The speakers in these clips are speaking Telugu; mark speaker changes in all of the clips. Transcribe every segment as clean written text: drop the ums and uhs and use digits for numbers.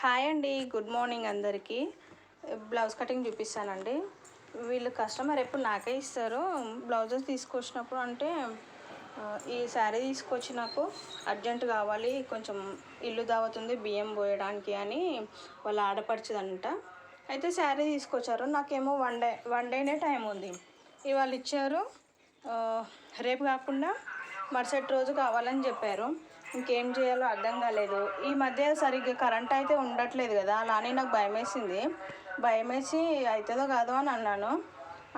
Speaker 1: హాయ్ అండి. గుడ్ మార్నింగ్ అందరికీ. బ్లౌజ్ కటింగ్ చూపిస్తానండి. వీళ్ళు కస్టమర్ ఎప్పుడు నాకే ఇస్తారు. బ్లౌజెస్ తీసుకొచ్చినప్పుడు అంటే ఈ శారీ తీసుకొచ్చి నాకు అర్జెంట్ కావాలి, కొంచెం ఇల్లు దావతుంది బియ్యం పోయడానికి అని వాళ్ళ ఆడపడుచుదంట. అయితే శారీ తీసుకొచ్చారు. నాకేమో వన్ డేనే టైం ఉంది. ఇవాళ ఇచ్చారు. రేపు కాకుండా మరుసటి రోజు కావాలని చెప్పారు. ఇంకేం చేయాలో అర్థం కాలేదు. ఈ మధ్య సరిగ్గా కరెంట్ అయితే ఉండట్లేదు కదా, అలానే నాకు భయమేసి అవుతుందో కాదో అని అన్నాను.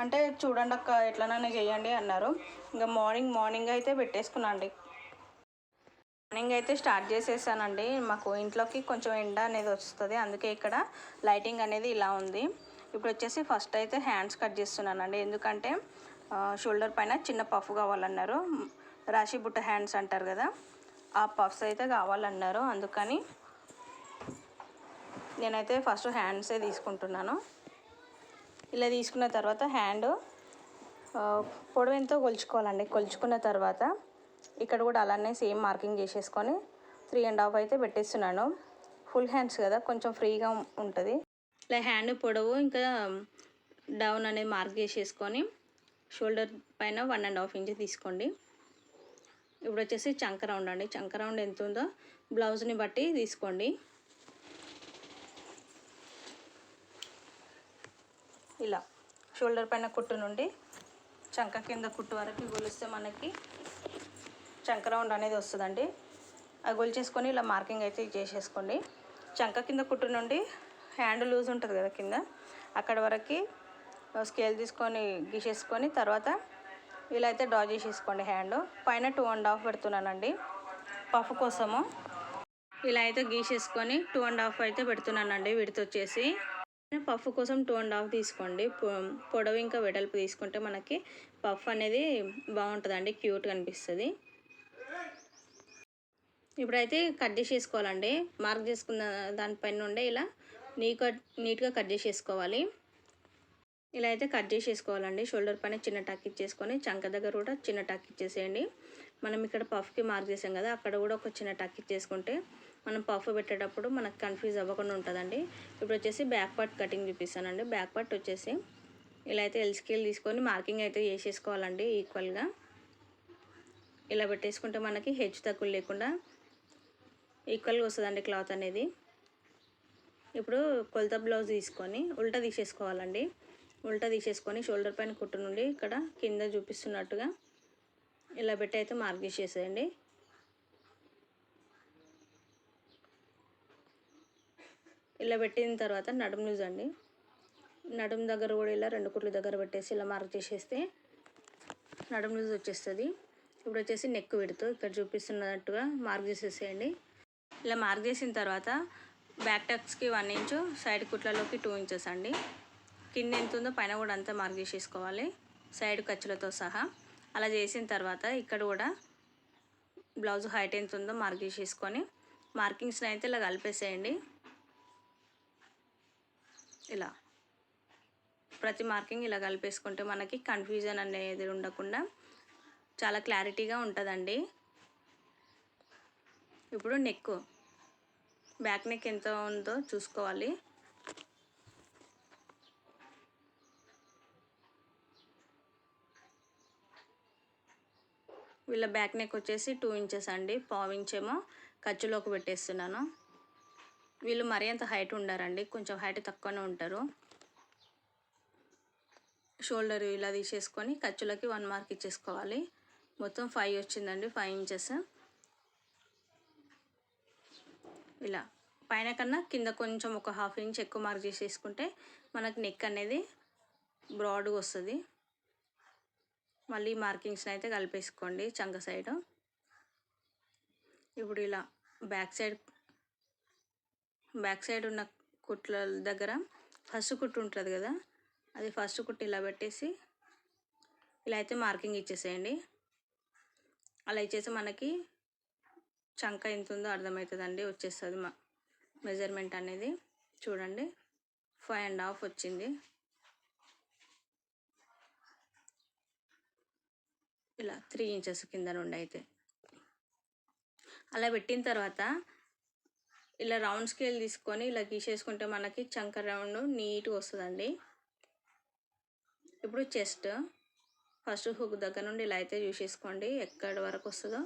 Speaker 1: అంటే చూడండి అక్క, ఎట్లనైనా చేయండి అన్నారు. ఇంకా మార్నింగ్ అయితే పెట్టేసుకున్నాను అండి. మార్నింగ్ అయితే స్టార్ట్ చేసేసానండి. మాకు ఇంట్లోకి కొంచెం ఎండ అనేది వస్తుంది, అందుకే ఇక్కడ లైటింగ్ అనేది ఇలా ఉంది. ఇప్పుడు వచ్చేసి ఫస్ట్ అయితే హ్యాండ్స్ కట్ చేస్తున్నానండి. ఎందుకంటే షోల్డర్ పైన చిన్న పఫ్ కావాలన్నారు. రాశి బుట్ట హ్యాండ్స్ అంటారు కదా, ఆ పఫ్స్ అయితే కావాలన్నారు. అందుకని నేనైతే ఫస్ట్ హ్యాండ్సే తీసుకుంటున్నాను. ఇలా తీసుకున్న తర్వాత హ్యాండ్ పొడవు ఎంతో కొలుచుకోవాలండి. కొలుచుకున్న తర్వాత ఇక్కడ కూడా అలానే సేమ్ మార్కింగ్ చేసేసుకొని 3.5 అయితే పెట్టేస్తున్నాను. ఫుల్ హ్యాండ్స్ కదా, కొంచెం ఫ్రీగా ఉంటుంది. ఇలా హ్యాండ్ పొడవు ఇంకా డౌన్ అనేది మార్క్ చేసేసుకొని షోల్డర్ పైన 1.5 ఇంచ్ తీసుకోండి. ఇప్పుడు వచ్చేసి చంక రౌండ్ అండి. చంక రౌండ్ ఎంత ఉందో బ్లౌజ్ని బట్టి తీసుకోండి. ఇలా షోల్డర్ పైన కుట్టు నుండి చంక కింద కుట్టు వరకు గొలిస్తే మనకి చంక రౌండ్ అనేది వస్తుందండి. అది గొలిచేసుకొని ఇలా మార్కింగ్ అయితే చేసేసుకోండి. చంక కింద కుట్టు నుండి హ్యాండ్ లూజ్ ఉంటుంది కదా కింద, అక్కడ వరకు స్కేల్ తీసుకొని గీసేసుకొని తర్వాత ఇలా అయితే డ్రా చేసేసుకోండి. హ్యాండ్ పైన 2.5 పెడుతున్నానండి పఫ్ కోసము. ఇలా అయితే గీసేసుకొని 2.5 అయితే పెడుతున్నానండి. విడత వచ్చేసి పఫ్ కోసం 2.5 తీసుకోండి. పొడవు ఇంకా వెడల్పు తీసుకుంటే మనకి పఫ్ అనేది బాగుంటుందండి, క్యూట్గా అనిపిస్తుంది. ఇప్పుడైతే కట్ చేసేసుకోవాలండి. మార్క్ చేసుకున్న దానిపైన నుండే ఇలా నీట్గా కట్ చేసేసుకోవాలి. ఇలా అయితే కట్ చేసేసుకోవాలండి. షోల్డర్ పైన చిన్న టక్ ఇచ్చేసుకొని చంక దగ్గర కూడా చిన్న టక్ ఇచ్చేసేయండి. మనం ఇక్కడ పఫ్కి మార్క్ చేసాం కదా, అక్కడ కూడా ఒక చిన్న టక్ ఇచ్చేసుకుంటే మనం పఫ్ పెట్టేటప్పుడు మనకు కన్ఫ్యూజ్ అవ్వకుండా ఉంటుందండి. ఇప్పుడు వచ్చేసి బ్యాక్ పార్ట్ కటింగ్ చూపిస్తానండి. బ్యాక్ పార్ట్ వచ్చేసి ఇలా అయితే ఎల్ స్కేల్ తీసుకొని మార్కింగ్ అయితే చేసేసుకోవాలండి ఈక్వల్గా. ఇలా పెట్టేసుకుంటే మనకి హెచ్చు తక్కువ లేకుండా ఈక్వల్గా వస్తుందండి క్లాత్ అనేది. ఇప్పుడు కొలత బ్లౌజ్ తీసుకొని ఉల్టా తీసేసుకోవాలండి. ఉల్టా తీసేసుకొని షోల్డర్ పైన కుట్టు నుండి ఇక్కడ కింద చూపిస్తున్నట్టుగా ఇలా పెట్టి అయితే మార్క్ చేసేసేయండి. ఇలా పెట్టిన తర్వాత నడుము లూజ్ అండి. నడుము దగ్గర కూడా ఇలా 2 కుట్లు దగ్గర పెట్టేసి ఇలా మార్క్ చేసేస్తే నడుము లూజ్ వచ్చేస్తుంది. ఇప్పుడు వచ్చేసి నెక్ విడుతూ ఇక్కడ చూపిస్తున్నట్టుగా మార్క్ చేసేసేయండి. ఇలా మార్క్ చేసిన తర్వాత బ్యాక్ టక్స్కి 1 ఇంచు, సైడ్ కుట్లలోకి 2 ఇంచెస్ అండి. కింద ఎంత ఉందో పైన కూడా అంతా మార్క్ చేసేసుకోవాలి, సైడ్ ఖర్చులతో సహా. అలా చేసిన తర్వాత ఇక్కడ కూడా బ్లౌజ్ హైట్ ఎంత ఉందో మార్క్ చేసేసుకొని మార్కింగ్స్ని అయితే ఇలా కలిపేసేయండి. ఇలా ప్రతి మార్కింగ్ ఇలా కలిపేసుకుంటే మనకి కన్ఫ్యూజన్ అనేది ఉండకుండా చాలా క్లారిటీగా ఉంటుందండి. ఇప్పుడు నెక్, బ్యాక్ నెక్ ఎంత ఉందో చూసుకోవాలి. వీళ్ళ బ్యాక్ నెక్ వచ్చేసి 2 ఇంచెస్ అండి. 1/4 ఇంచేమో ఖర్చులోకి పెట్టేస్తున్నాను. వీళ్ళు మరీ అంత హైట్ ఉండారండి, కొంచెం హైట్ తక్కువనే ఉంటారు. షోల్డర్ ఇలా తీసేసుకొని ఖర్చులకి 1 మార్క్ ఇచ్చేసుకోవాలి. మొత్తం 5 వచ్చిందండి, 5 ఇంచెస్. ఇలా పైన కన్నా కింద కొంచెం ఒక 1/2 ఇంచ్ ఎక్కువ మార్క్ చేసేసుకుంటే మనకు నెక్ అనేది బ్రాడ్గా వస్తుంది. మళ్ళీ మార్కింగ్స్ని అయితే కలిపేసుకోండి చంక సైడ్. ఇప్పుడు ఇలా బ్యాక్ సైడ్ ఉన్న కుట్ల దగ్గర ఫస్ట్ కుట్టు ఉంటుంది కదా, అది ఫస్ట్ కుట్టు ఇలా పెట్టేసి ఇలా అయితే మార్కింగ్ ఇచ్చేసేయండి. అలా ఇచ్చేసి మనకి చంక ఎంత ఉందో అర్థమవుతుందండి, వచ్చేస్తుంది మెజర్మెంట్ అనేది. చూడండి 5.5 వచ్చింది. ఇలా 3 ఇంచెస్ కింద నుండి అయితే అలా పెట్టిన తర్వాత ఇలా రౌండ్ స్కేల్ తీసుకొని ఇలా గీసేసుకుంటే మనకి చంక రౌండ్ నీట్గా వస్తుందండి. ఇప్పుడు చెస్ట్ ఫస్ట్ హుక్ దగ్గర నుండి ఇలా అయితే చూసేసుకోండి, ఎక్కడి వరకు వస్తుందో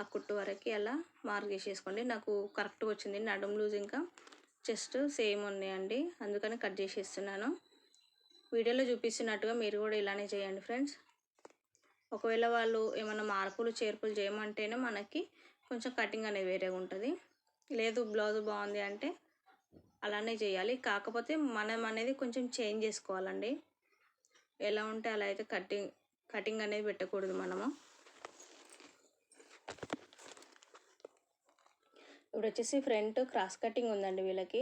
Speaker 1: ఆ కుట్టు వరకు అలా మార్క్ చేసేసుకోండి. నాకు కరెక్ట్గా వచ్చింది. నడుము లూజ్ ఇంకా చెస్ట్ సేమ్ ఉన్నాయండి, అందుకని కట్ చేసేస్తున్నాను. వీడియోలో చూపిస్తున్నట్టుగా మీరు కూడా ఇలానే చేయండి ఫ్రెండ్స్. ఒకవేళ వాళ్ళు ఏమైనా మార్పులు చేర్పులు చేయమంటేనే మనకి కొంచెం కటింగ్ అనేది వేరేగా ఉంటుంది. లేదు బ్లౌజ్ బాగుంది అంటే అలానే చేయాలి. కాకపోతే మనం అనేది కొంచెం చేంజ్ చేసుకోవాలండి. ఎలా ఉంటే అలా అయితే కటింగ్ అనేది పెట్టకూడదు మనము. ఇప్పుడు వచ్చేసి ఫ్రంట్ క్రాస్ కటింగ్ ఉందండి వీళ్ళకి.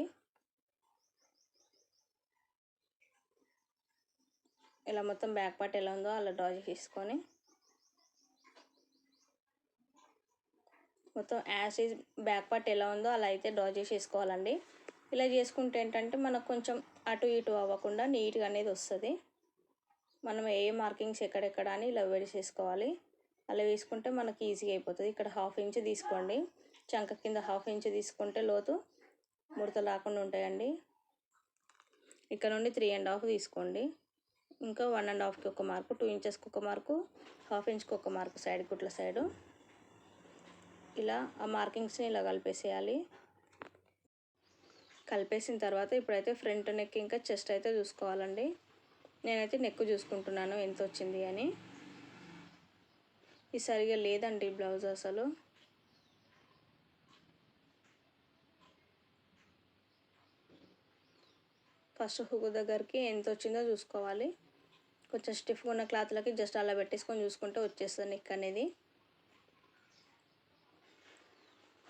Speaker 1: ఇలా మొత్తం బ్యాక్ పార్ట్ ఎలా ఉందో అలా డ్రా చేసుకొని మొత్తం యాజ్ ఈజ్ బ్యాక్ పార్ట్ ఎలా ఉందో అలా అయితే డ్రా చేసేసుకోవాలండి. ఇలా చేసుకుంటే ఏంటంటే మనకు కొంచెం అటు ఇటు అవ్వకుండా నీట్గా అనేది వస్తుంది. మనం ఏ మార్కింగ్స్ ఎక్కడెక్కడ అని ఇలా వేసేసుకోవాలి. అలా వేసుకుంటే మనకి ఈజీగా అయిపోతుంది. ఇక్కడ 1/2 ఇంచ్ తీసుకోండి, చంక కింద 1/2 ఇంచ్ తీసుకుంటే లోతు ముడత రాకుండా ఉంటాయండి. ఇక్కడ నుండి 3.5 తీసుకోండి, ఇంకా 1.5కి ఒక మార్కు, 2 ఇంచెస్కి ఒక మార్కు, 1/2 ఇంచ్కి ఒక మార్కు సైడ్ కుట్ల సైడు. ఇలా ఆ మార్కింగ్స్ని ఇలా కలిపేసేయాలి. కలిపేసిన తర్వాత ఇప్పుడైతే ఫ్రంట్ నెక్ ఇంకా చెస్ట్ అయితే చూసుకోవాలండి. నేనైతే నెక్ చూసుకుంటున్నాను ఎంత వచ్చింది అని. ఇది సరిగా లేదండి బ్లౌజ్ అసలు. ఫస్ట్ హుక్ దగ్గరికి ఎంత వచ్చిందో చూసుకోవాలి. కొంచెం స్టిఫ్గా ఉన్న క్లాత్లకి జస్ట్ అలా పెట్టేసుకొని చూసుకుంటే వచ్చేస్తుంది నెక్ అనేది.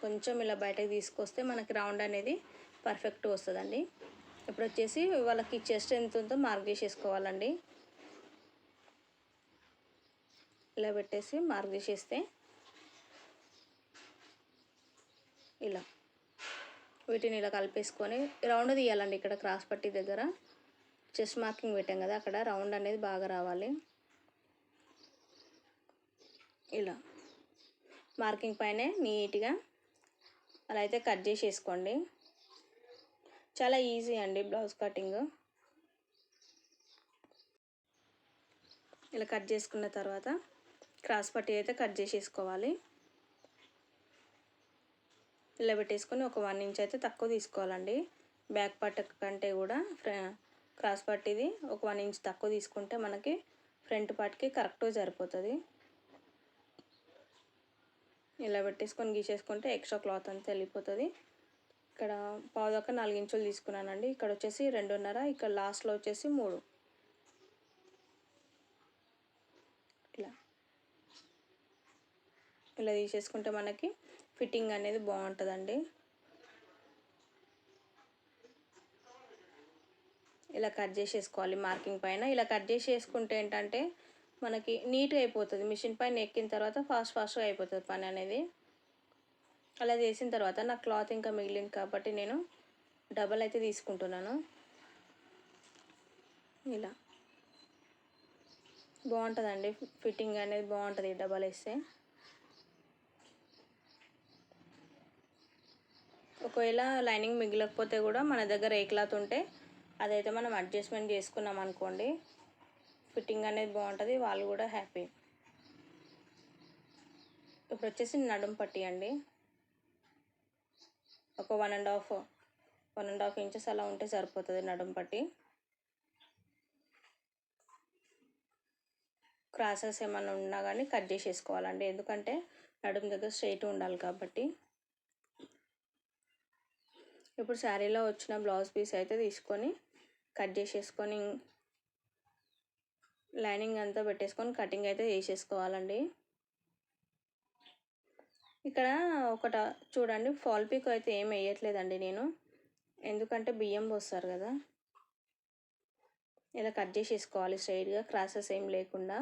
Speaker 1: కొంచెం ఇలా బయటకు తీసుకొస్తే మనకి రౌండ్ అనేది పర్ఫెక్ట్ వస్తుందండి. ఇప్పుడు వచ్చేసి వాళ్ళకి చెస్ట్ ఎంత ఉందో మార్క్ చేసేసుకోవాలండి. ఇలా పెట్టేసి మార్క్ చేసేస్తే ఇలా వీటిని ఇలా కలిపేసుకొని రౌండ్ తీయాలండి. ఇక్కడ క్రాస్ పట్టి దగ్గర చెస్ట్ మార్కింగ్ పెట్టాం కదా, అక్కడ రౌండ్ అనేది బాగా రావాలి. ఇలా మార్కింగ్ పైనే నీట్గా అలా అయితే కట్ చేసేసుకోండి. చాలా ఈజీ అండి బ్లౌజ్ కటింగ్. ఇలా కట్ చేసుకున్న తర్వాత క్రాస్ పట్టి అయితే కట్ చేసేసుకోవాలి. ఇలా పెట్టేసుకొని ఒక 1 ఇంచ్ అయితే తక్కువ తీసుకోవాలండి. బ్యాక్ పార్ట్ కంటే కూడా క్రాస్ పట్టిది ఒక 1 ఇంచ్ తక్కువ తీసుకుంటే మనకి ఫ్రంట్ పార్ట్కి కరెక్ట్గా సరిపోతుంది. ఇలా పెట్టేసుకొని గీసేసుకుంటే ఎక్స్ట్రా క్లాత్ అంతా వెళ్ళిపోతుంది. ఇక్కడ పావుదాకా 4 ఇంచులు తీసుకున్నానండి. ఇక్కడ వచ్చేసి 2.5, ఇక్కడ లాస్ట్లో వచ్చేసి 3. ఇలా తీసేసుకుంటే మనకి ఫిట్టింగ్ అనేది బాగుంటుందండి. ఇలా కట్ చేసేసుకోవాలి మార్కింగ్ పైన. ఇలా కట్ చేసేసుకుంటే ఏంటంటే మనకి నీట్గా అయిపోతుంది. మిషన్ పైన ఎక్కిన తర్వాత ఫాస్ట్గా అయిపోతుంది పని అనేది. అలా చేసిన తర్వాత నా క్లాత్ ఇంకా మిగిలింది కాబట్టి నేను డబల్ అయితే తీసుకుంటున్నాను. ఇలా బాగుంటుందండి, ఫిట్టింగ్ అనేది బాగుంటుంది డబల్ వేస్తే. ఒకవేళ లైనింగ్ మిగిలకపోతే కూడా మన దగ్గర ఏ క్లాత్ ఉంటే అదైతే మనం అడ్జస్ట్మెంట్ చేసుకున్నాం అనుకోండి, ఫిట్టింగ్ అనేది బాగుంటుంది, వాళ్ళు కూడా హ్యాపీ. ఇప్పుడు వచ్చేసి నడుము పట్టి అండి. ఒక 1.5 ఇంచెస్ అలా ఉంటే సరిపోతుంది నడుము పట్టి. క్రాసెస్ ఏమైనా ఉన్నా కానీ కట్ చేసేసుకోవాలండి, ఎందుకంటే నడుము దగ్గర స్ట్రైట్ ఉండాలి కాబట్టి. ఇప్పుడు శారీలో వచ్చిన బ్లౌజ్ పీస్ అయితే తీసుకొని కట్ చేసేసుకొని లైనింగ్ అంతా పెట్టేసుకొని కటింగ్ అయితే చేసేసుకోవాలండి. ఇక్కడ చూడండి, ఫాల్ పీక్ అయితే ఏం వేయట్లేదండి నేను, ఎందుకంటే బియ్యం పోస్తారు కదా. ఇలా కట్ చేసేసుకోవాలి స్ట్రైట్గా, క్రాసెస్ ఏం లేకుండా.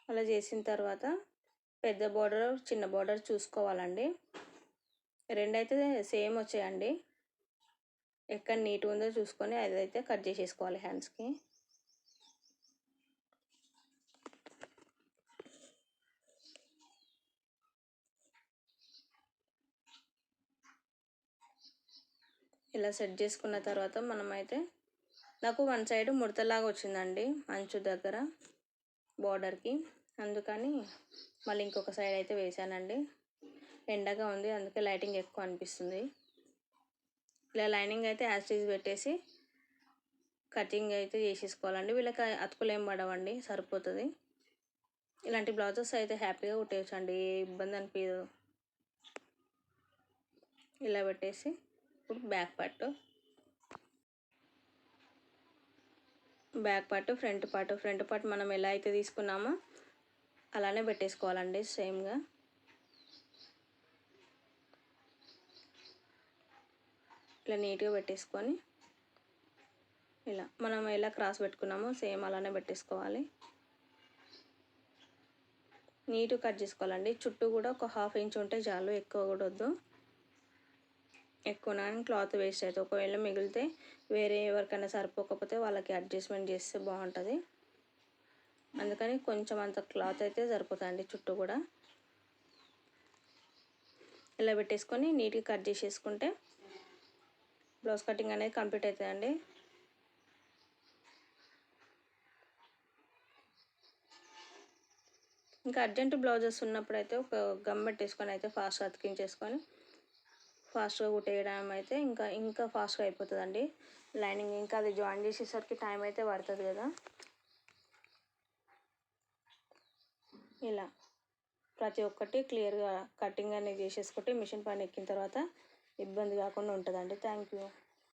Speaker 1: అలా చేసిన తర్వాత పెద్ద బార్డర్ చిన్న బార్డర్ చూసుకోవాలండి. రెండైతే సేమ్ వచ్చాయండి. ఎక్కడ నీట్గా ఉందో చూసుకొని అదైతే కట్ చేసేసుకోవాలి హ్యాండ్స్కి. ఇలా సెట్ చేసుకున్న తర్వాత మనమైతే నాకు వన్ సైడ్ ముడతలాగా వచ్చిందండి అంచు దగ్గర బార్డర్కి, అందుకని మళ్ళీ ఇంకొక సైడ్ అయితే వేసానండి. ఎండగా ఉంది అందుకే లైటింగ్ ఎక్కువ అనిపిస్తుంది. ఇలా లైనింగ్ అయితే యాజ్ టీజ్ పెట్టేసి కటింగ్ అయితే చేసేసుకోవాలండి. వీళ్ళకి అతుకులు ఏం పడవండి, సరిపోతుంది. ఇలాంటి బ్లౌజెస్ అయితే హ్యాపీగా కుట్టేయచ్చండి, ఏ ఇబ్బంది అనిపించదు. ఇలా పెట్టేసి ఇప్పుడు బ్యాక్ పార్ట్ మనం ఎలా అయితే తీసుకున్నామో అలానే పెట్టేసుకోవాలండి సేమ్గా. ఇలా నీట్గా పెట్టేసుకొని ఇలా మనం ఎలా క్రాస్ పెట్టుకున్నామో సేమ్ అలానే పెట్టేసుకోవాలి. నీట్గా కట్ చేసుకోవాలండి. చుట్టూ కూడా ఒక 1/2 ఇంచ్ ఉంటే చాలు, ఎక్కువ కూడా వద్దు. ఎక్కువ క్లాత్ వేస్ట్ అవుతుంది. ఒకవేళ మిగిలితే వేరే ఎవరికైనా సరిపోకపోతే వాళ్ళకి అడ్జస్ట్మెంట్ చేస్తే బాగుంటుంది. అందుకని కొంచెం అంత క్లాత్ అయితే సరిపోతుందండి చుట్టూ కూడా. ఇలా పెట్టేసుకొని నీట్గా కట్ చేసేసుకుంటే బ్లౌజ్ కటింగ్ అనేది కంప్లీట్ అవుతుందండి. ఇంకా అర్జెంట్ బ్లౌజెస్ ఉన్నప్పుడు అయితే ఒక గమ్ పెట్టేసుకొని అయితే ఫాస్ట్గా అతికించేసుకొని ఫాస్ట్గా కుట్టేయడం అయితే ఇంకా ఫాస్ట్గా అయిపోతుందండి. లైనింగ్ ఇంకా అది జాయిన్ చేసేసరికి టైం అయితే పడుతుంది కదా. ఇలా ప్రతి ఒక్కటి క్లియర్గా కటింగ్ అనేది చేసేసుకుంటే మిషన్ పైన ఎక్కిన తర్వాత ఇబ్బంది కాకుండా ఉంటుందండి. Thank you.